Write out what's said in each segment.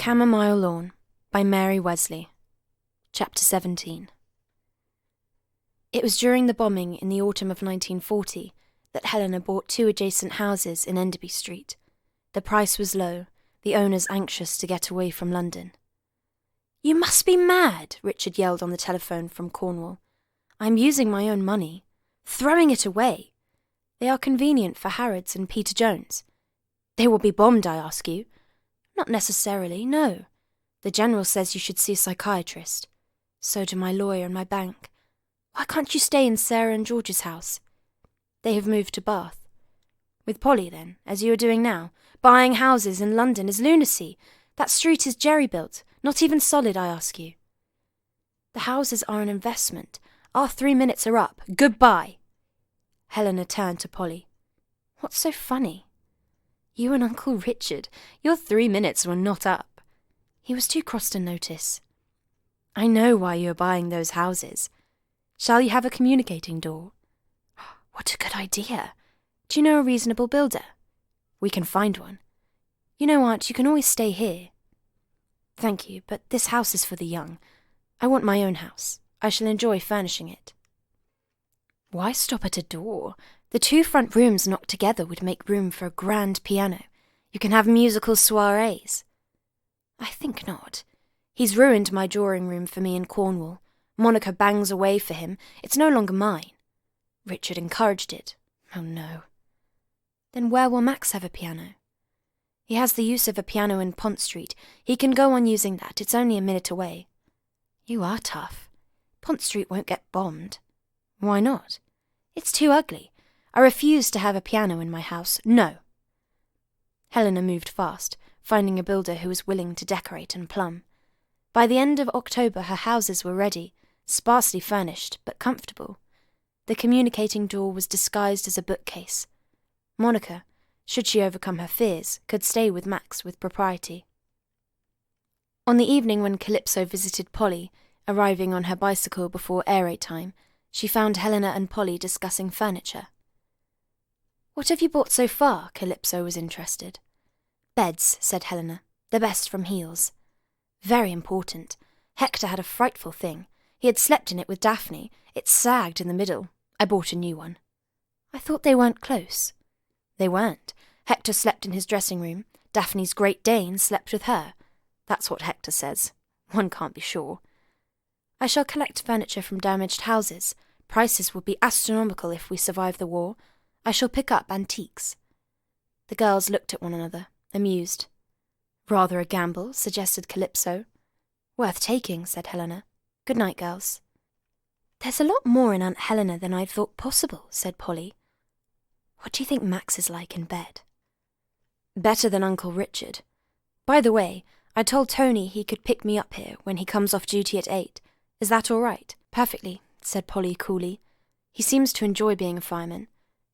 Camomile Lawn by Mary Wesley. Chapter 17. It was during the bombing in the autumn of 1940 that Helena bought 2 adjacent houses in Enderby Street. The price was low, the owners anxious to get away from London. "You must be mad," Richard yelled on the telephone from Cornwall. "I'm using my own money. Throwing it away. They are convenient for Harrods and Peter Jones. They will be bombed, I ask you. Not necessarily, no. The General says you should see a psychiatrist. So do my lawyer and my bank. Why can't you stay in Sarah and George's house? They have moved to Bath. With Polly, then, as you are doing now. Buying houses in London is lunacy. That street is jerry-built, not even solid, I ask you. The houses are an investment. Our 3 minutes are up. Goodbye." Helena turned to Polly. "What's so funny?" "You and Uncle Richard, your 3 minutes were not up." He was too cross to notice. "I know why you are buying those houses. Shall you have a communicating door?" "What a good idea. Do you know a reasonable builder?" "We can find one. You know, Aunt, you can always stay here." "Thank you, but this house is for the young. I want my own house. I shall enjoy furnishing it." "Why stop at a door? The 2 front rooms knocked together would make room for a grand piano. You can have musical soirees." "I think not. He's ruined my drawing room for me in Cornwall. Monica bangs away for him. It's no longer mine. Richard encouraged it. Oh, no." "Then where will Max have a piano?" "He has the use of a piano in Pont Street. He can go on using that. It's only a minute away." "You are tough. Pont Street won't get bombed." "Why not?" "It's too ugly. I refuse to have a piano in my house. No." Helena moved fast, finding a builder who was willing to decorate and plumb. By the end of October her houses were ready, sparsely furnished, but comfortable. The communicating door was disguised as a bookcase. Monica, should she overcome her fears, could stay with Max with propriety. On the evening when Calypso visited Polly, arriving on her bicycle before air raid time, she found Helena and Polly discussing furniture. "What have you bought so far?" Calypso was interested. "Beds," said Helena, "the best from Heels." "Very important. Hector had a frightful thing. He had slept in it with Daphne. It sagged in the middle. I bought a new one." "I thought they weren't close." "They weren't. Hector slept in his dressing room. Daphne's Great Dane slept with her. That's what Hector says. One can't be sure." "I shall collect furniture from damaged houses. Prices will be astronomical if we survive the war. I shall pick up antiques." The girls looked at one another, amused. "Rather a gamble," suggested Calypso. "Worth taking," said Helena. "Good night, girls." "There's a lot more in Aunt Helena than I'd thought possible," said Polly. "What do you think Max is like in bed?" "Better than Uncle Richard. By the way, I told Tony he could pick me up here when he comes off duty at 8. Is that all right?" "Perfectly," said Polly coolly. "He seems to enjoy being a fireman.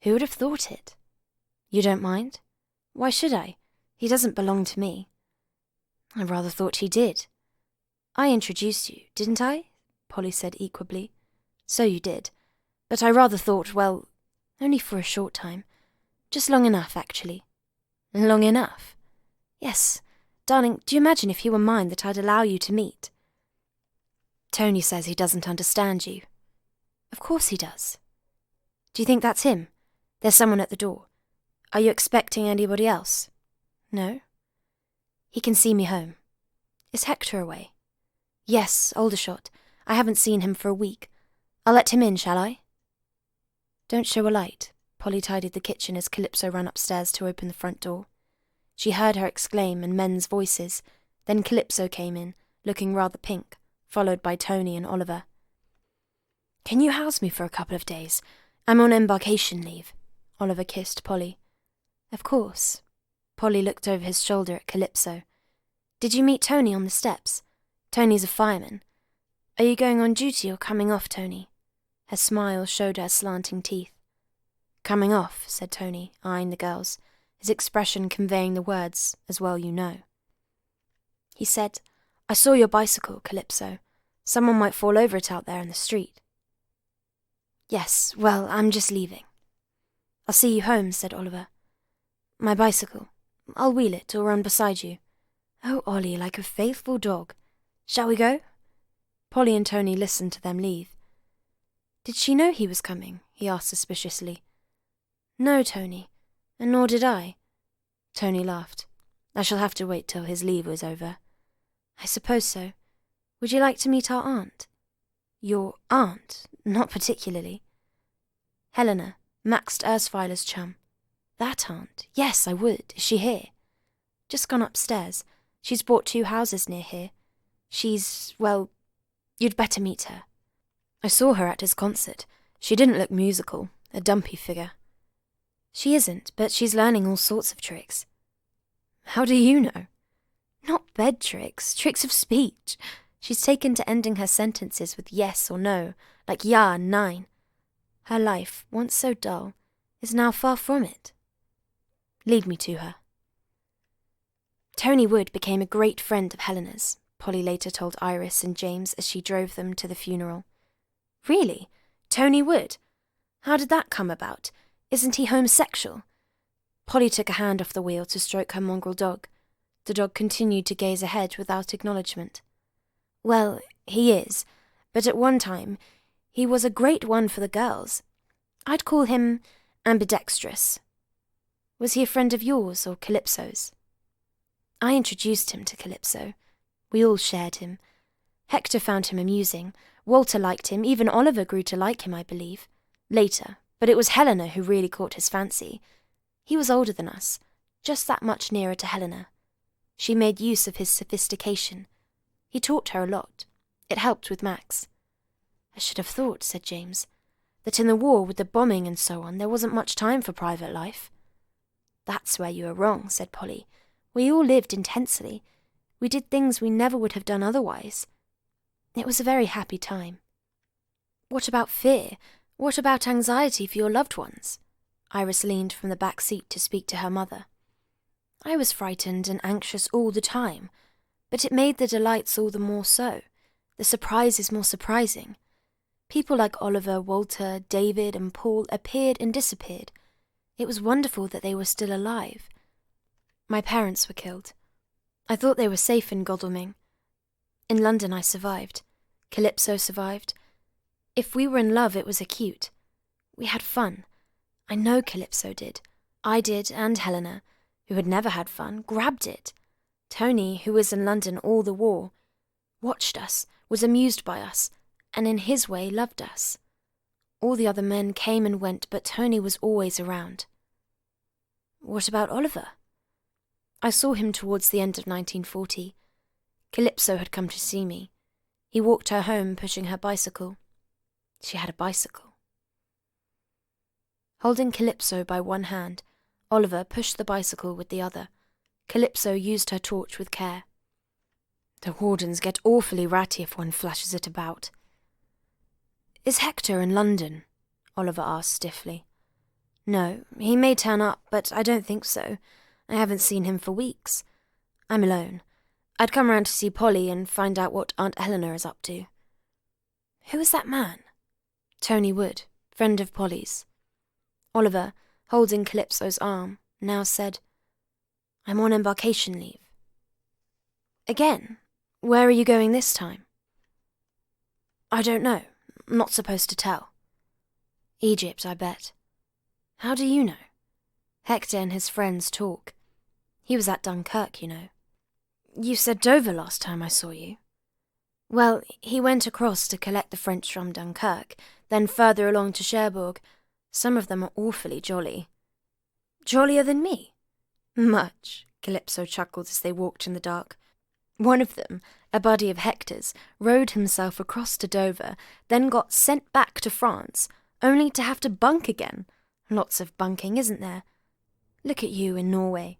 Who would have thought it?" "You don't mind?" "Why should I? He doesn't belong to me." "I rather thought he did." "I introduced you, didn't I?" Polly said equably. "So you did. But I rather thought, well, only for a short time. Just long enough, actually." "Long enough?" "Yes. Darling, do you imagine if he were mine that I'd allow you to meet?" "Tony says he doesn't understand you." "Of course he does." "Do you think that's him? There's someone at the door. Are you expecting anybody else?" "No." "He can see me home." "Is Hector away?" "Yes, Aldershot. I haven't seen him for a week. I'll let him in, shall I?" "Don't show a light." Polly tidied the kitchen as Calypso ran upstairs to open the front door. She heard her exclaim and men's voices. Then Calypso came in, looking rather pink, followed by Tony and Oliver. "Can you house me for a couple of days? I'm on embarkation leave." Oliver kissed Polly. "Of course." Polly looked over his shoulder at Calypso. "Did you meet Tony on the steps? Tony's a fireman. Are you going on duty or coming off, Tony?" Her smile showed her slanting teeth. "Coming off," said Tony, eyeing the girls, his expression conveying the words, "as well you know." He said, "I saw your bicycle, Calypso. Someone might fall over it out there in the street." "Yes, well, I'm just leaving." "I'll see you home," said Oliver. "My bicycle. I'll wheel it or run beside you." Oh, Ollie, like a faithful dog. Shall we go? Polly and Tony listened to them leave. Did she know he was coming? He asked suspiciously. No, Tony, and nor did I. Tony laughed. I shall have to wait till his leave was over. I suppose so. Would you like to meet our aunt? Your aunt? Not particularly. Helena, Max Ersweiler's chum. That aunt? Yes, I would. Is she here? Just gone upstairs. She's bought 2 houses near here. Well, you'd better meet her. I saw her at his concert. She didn't look musical, a dumpy figure. She isn't, but she's learning all sorts of tricks. How do you know? Not bed tricks, tricks of speech. She's taken to ending her sentences with yes or no, like ja and nein. Her life, once so dull, is now far from it. Lead me to her. Tony Wood became a great friend of Helena's, Polly later told Iris and James as she drove them to the funeral. Really? Tony Wood? How did that come about? Isn't he homosexual? Polly took a hand off the wheel to stroke her mongrel dog. The dog continued to gaze ahead without acknowledgement. Well, he is, but at one time he was a great one for the girls. I'd call him ambidextrous. Was he a friend of yours or Calypso's? I introduced him to Calypso. We all shared him. Hector found him amusing. Walter liked him. Even Oliver grew to like him, I believe. Later, but it was Helena who really caught his fancy. He was older than us, just that much nearer to Helena. She made use of his sophistication. He taught her a lot. It helped with Max. I should have thought, said James, that in the war with the bombing and so on, there wasn't much time for private life. That's where you are wrong, said Polly. We all lived intensely. We did things we never would have done otherwise. It was a very happy time. What about fear? What about anxiety for your loved ones? Iris leaned from the back seat to speak to her mother. I was frightened and anxious all the time, but it made the delights all the more so. The surprises more surprising. People like Oliver, Walter, David and Paul appeared and disappeared. It was wonderful that they were still alive. My parents were killed. I thought they were safe in Godalming. In London I survived. Calypso survived. If we were in love, it was acute. We had fun. I know Calypso did. I did, and Helena, who had never had fun, grabbed it. Tony, who was in London all the war, watched us, was amused by us, and in his way loved us. All the other men came and went, but Tony was always around. What about Oliver? I saw him towards the end of 1940. Calypso had come to see me. He walked her home, pushing her bicycle. She had a bicycle. Holding Calypso by one hand, Oliver pushed the bicycle with the other. Calypso used her torch with care. The wardens get awfully ratty if one flashes it about. Is Hector in London? Oliver asked stiffly. No, he may turn up, but I don't think so. I haven't seen him for weeks. I'm alone. I'd come round to see Polly and find out what Aunt Helena is up to. Who is that man? Tony Wood, friend of Polly's. Oliver, holding Calypso's arm, now said, I'm on embarkation leave. Again? Where are you going this time? I don't know. Not supposed to tell. Egypt, I bet. How do you know? Hector and his friends talk. He was at Dunkirk, you know. You said Dover last time I saw you. Well, he went across to collect the French from Dunkirk, then further along to Cherbourg. Some of them are awfully jolly. Jollier than me? Much, Calypso chuckled as they walked in the dark. One of them, a buddy of Hector's, rowed himself across to Dover, then got sent back to France, only to have to bunk again. Lots of bunking, isn't there? Look at you in Norway.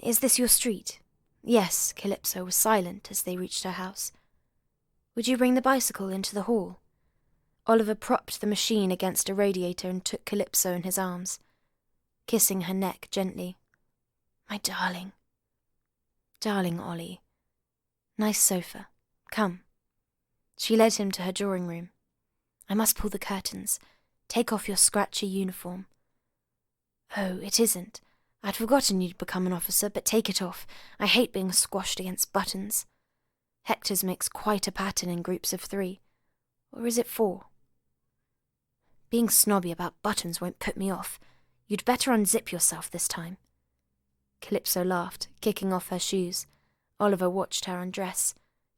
Is this your street? Yes, Calypso was silent as they reached her house. Would you bring the bicycle into the hall? Oliver propped the machine against a radiator and took Calypso in his arms, kissing her neck gently. My darling. Darling Ollie. Nice sofa. Come. She led him to her drawing room. I must pull the curtains. Take off your scratchy uniform. Oh, it isn't. I'd forgotten you'd become an officer, but take it off. I hate being squashed against buttons. Hector's makes quite a pattern in groups of 3. Or is it 4? Being snobby about buttons won't put me off. You'd better unzip yourself this time. Calypso laughed, kicking off her shoes. Oliver watched her undress,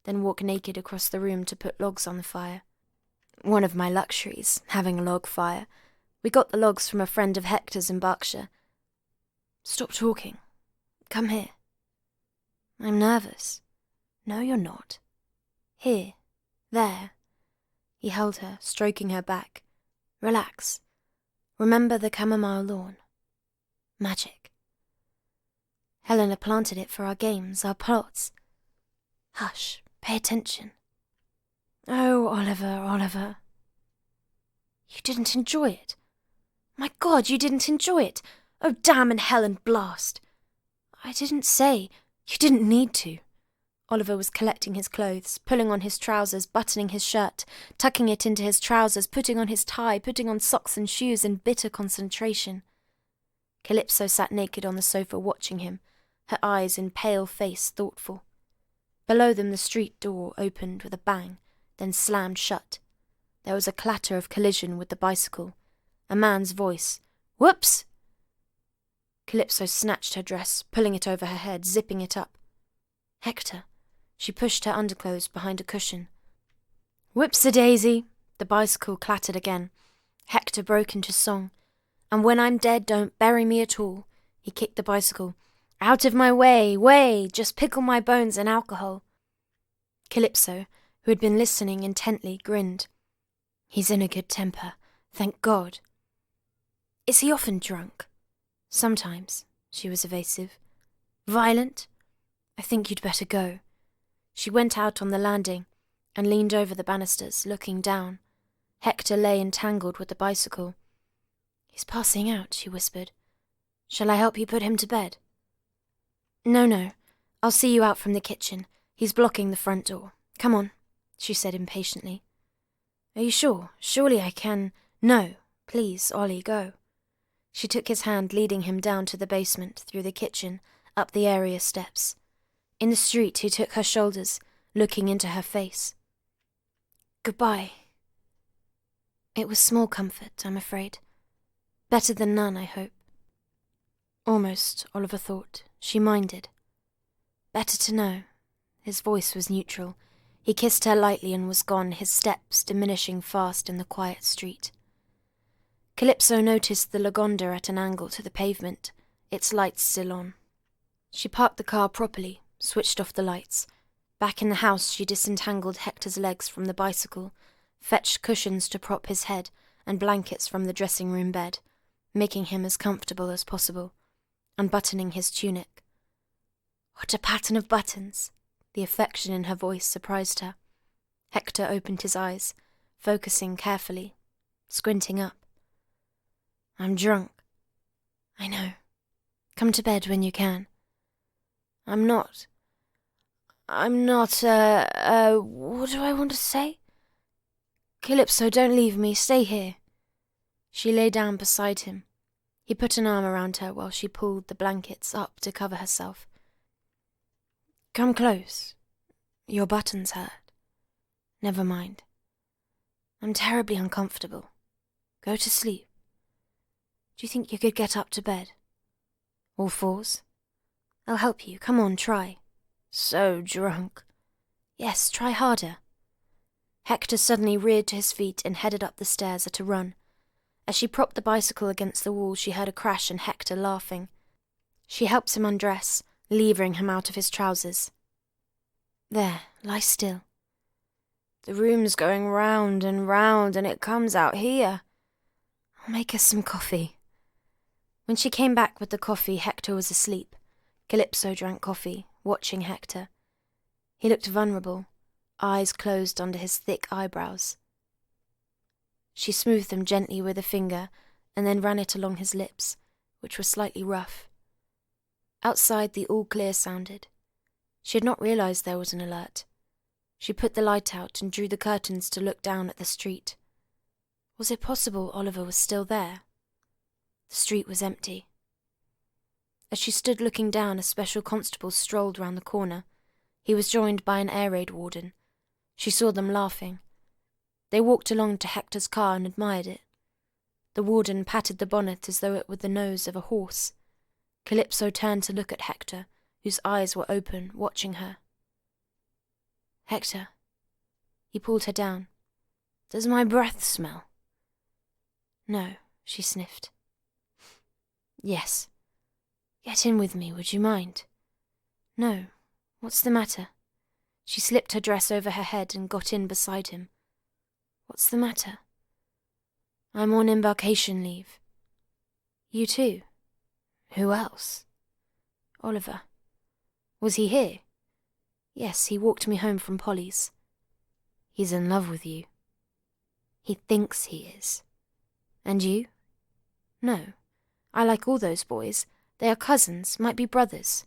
then walk naked across the room to put logs on the fire. One of my luxuries, having a log fire. We got the logs from a friend of Hector's in Berkshire. Stop talking. Come here. I'm nervous. No, you're not. Here. There. He held her, stroking her back. Relax. Remember the Camomile Lawn. Magic. Helena planted it for our games, our plots. Hush, pay attention. Oh, Oliver, Oliver. You didn't enjoy it. My God, you didn't enjoy it. Oh, damn and hell and blast. I didn't say. You didn't need to. Oliver was collecting his clothes, pulling on his trousers, buttoning his shirt, tucking it into his trousers, putting on his tie, putting on socks and shoes in bitter concentration. Calypso sat naked on the sofa watching him, her eyes in pale face thoughtful. Below them the street door opened with a bang, then slammed shut. There was a clatter of collision with the bicycle. A man's voice. Whoops! Calypso snatched her dress, pulling it over her head, zipping it up. Hector. She pushed her underclothes behind a cushion. Whoops-a-daisy! The bicycle clattered again. Hector broke into song. And when I'm dead, don't bury me at all. He kicked the bicycle. Out of my way, way! Just pickle my bones in alcohol. Calypso, who had been listening intently, grinned. He's in a good temper, thank God. Is he often drunk? Sometimes, she was evasive. Violent? I think you'd better go. She went out on the landing and leaned over the banisters, looking down. Hector lay entangled with the bicycle. He's passing out, she whispered. Shall I help you put him to bed? No. I'll see you out from the kitchen. He's blocking the front door. Come on, she said impatiently. Are you sure? Surely I can... No, please, Ollie, go. She took his hand, leading him down to the basement, through the kitchen, up the area steps. In the street, he took her shoulders, looking into her face. Goodbye. It was small comfort, I'm afraid. Better than none, I hope. Almost, Oliver thought. She minded. Better to know. His voice was neutral. He kissed her lightly and was gone, his steps diminishing fast in the quiet street. Calypso noticed the Lagonda at an angle to the pavement, its lights still on. She parked the car properly, switched off the lights. Back in the house, she disentangled Hector's legs from the bicycle, fetched cushions to prop his head and blankets from the dressing-room bed, making him as comfortable as possible, unbuttoning his tunic. What a pattern of buttons! The affection in her voice surprised her. Hector opened his eyes, focusing carefully, squinting up. I'm drunk. I know. Come to bed when you can. I'm not, what do I want to say? Calypso, don't leave me, stay here. She lay down beside him. He put an arm around her while she pulled the blankets up to cover herself. Come close. Your buttons hurt. Never mind. I'm terribly uncomfortable. Go to sleep. Do you think you could get up to bed? All fours? I'll help you. Come on, try. So drunk. Yes, try harder. Hector suddenly reared to his feet and headed up the stairs at a run. As she propped the bicycle against the wall, she heard a crash and Hector laughing. She helped him undress, levering him out of his trousers. There, lie still. The room's going round and it comes out here. I'll make us some coffee. When she came back with the coffee, Hector was asleep. Calypso drank coffee, watching Hector. He looked vulnerable, eyes closed under his thick eyebrows. She smoothed them gently with a finger and then ran it along his lips, which were slightly rough. Outside, the all-clear sounded. She had not realized there was an alert. She put the light out and drew the curtains to look down at the street. Was it possible Oliver was still there? The street was empty. As she stood looking down, a special constable strolled round the corner. He was joined by an air raid warden. She saw them laughing. They walked along to Hector's car and admired it. The warden patted the bonnet as though it were the nose of a horse. Calypso turned to look at Hector, whose eyes were open, watching her. "Hector." He pulled her down. "Does my breath smell?" "No," she sniffed. "Yes." "Get in with me, would you mind?" "No. What's the matter?" She slipped her dress over her head and got in beside him. "What's the matter?" "I'm on embarkation leave." "You too?" "Who else?" "Oliver." "Was he here?" "Yes, he walked me home from Polly's." "He's in love with you." "He thinks he is." "And you?" "No. I like all those boys. They are cousins, might be brothers."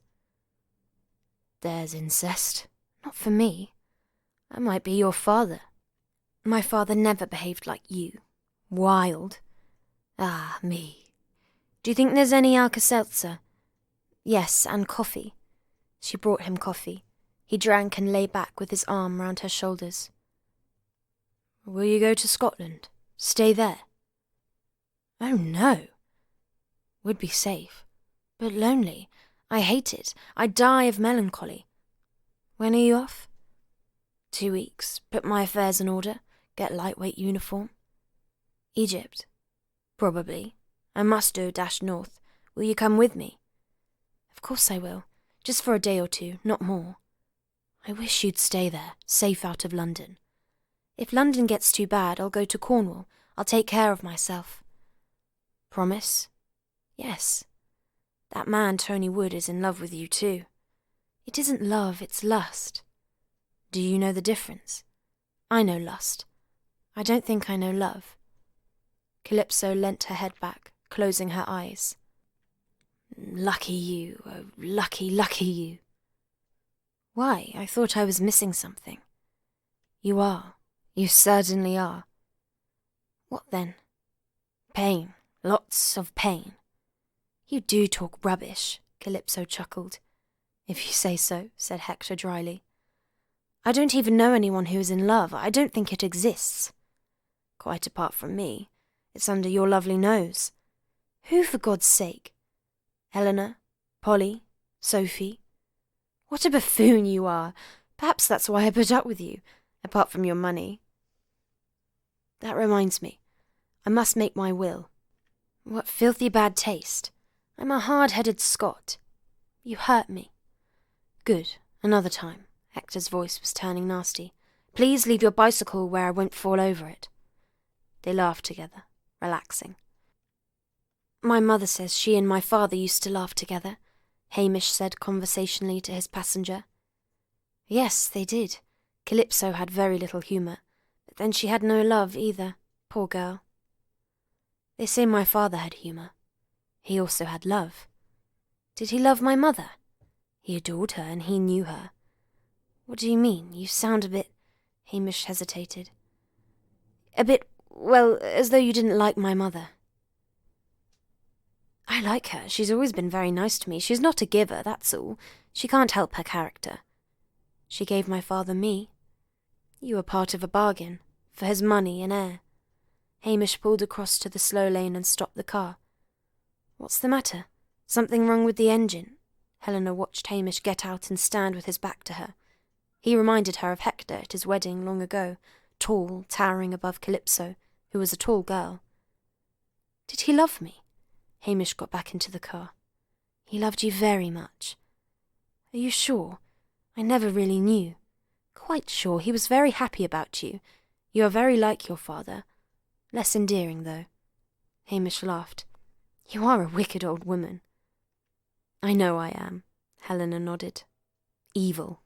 "There's incest." "Not for me." "I might be your father." "My father never behaved like you. Wild." "Ah, me." "Do you think there's any Alka-Seltzer?" "Yes, and coffee." She brought him coffee. He drank and lay back with his arm round her shoulders. "Will you go to Scotland? Stay there?" "Oh, no." "Would be safe. But lonely. I hate it. I die of melancholy." "When are you off?" 2 weeks. Put my affairs in order. Get lightweight uniform." "Egypt?" "Probably. I must go north. Will you come with me?" "Of course I will. Just for a day or 2, not more." "I wish you'd stay there, safe out of London." "If London gets too bad, I'll go to Cornwall. I'll take care of myself." "Promise?" "Yes." "That man Tony Wood is in love with you too." "It isn't love, it's lust." "Do you know the difference?" "I know lust. I don't think I know love." Calypso leant her head back, closing her eyes. "Lucky you, oh, lucky, lucky you." "Why? I thought I was missing something." "You are. You certainly are." "What then?" "Pain. Lots of pain." "You do talk rubbish," Calypso chuckled. "If you say so," said Hector dryly. "I don't even know anyone who is in love. I don't think it exists." "Quite apart from me. It's under your lovely nose." "Who, for God's sake?" "Eleanor, Polly, Sophie." "What a buffoon you are. Perhaps that's why I put up with you, apart from your money." "That reminds me. I must make my will." "What filthy bad taste. I'm a hard-headed Scot. You hurt me." "Good. Another time." Hector's voice was turning nasty. "Please leave your bicycle where I won't fall over it." They laughed together, relaxing. "My mother says she and my father used to laugh together," Hamish said conversationally to his passenger. "Yes, they did. Calypso had very little humour, but then she had no love either, poor girl." "They say my father had humour. He also had love." "Did he love my mother?" "He adored her, and he knew her." "What do you mean? You sound a bit—" Hamish hesitated. "A bit, well, as though you didn't like my mother." "I like her. She's always been very nice to me. She's not a giver, that's all. She can't help her character." "She gave my father me." "You were part of a bargain, for his money and heir." Hamish pulled across to the slow lane and stopped the car. "What's the matter? Something wrong with the engine?" Helena watched Hamish get out and stand with his back to her. He reminded her of Hector at his wedding long ago, tall, towering above Calypso, who was a tall girl. "Did he love me?" Hamish got back into the car. "He loved you very much." "Are you sure? I never really knew." "Quite sure. He was very happy about you. You are very like your father. Less endearing, though." Hamish laughed. "You are a wicked old woman." "I know I am," Helena nodded. "Evil."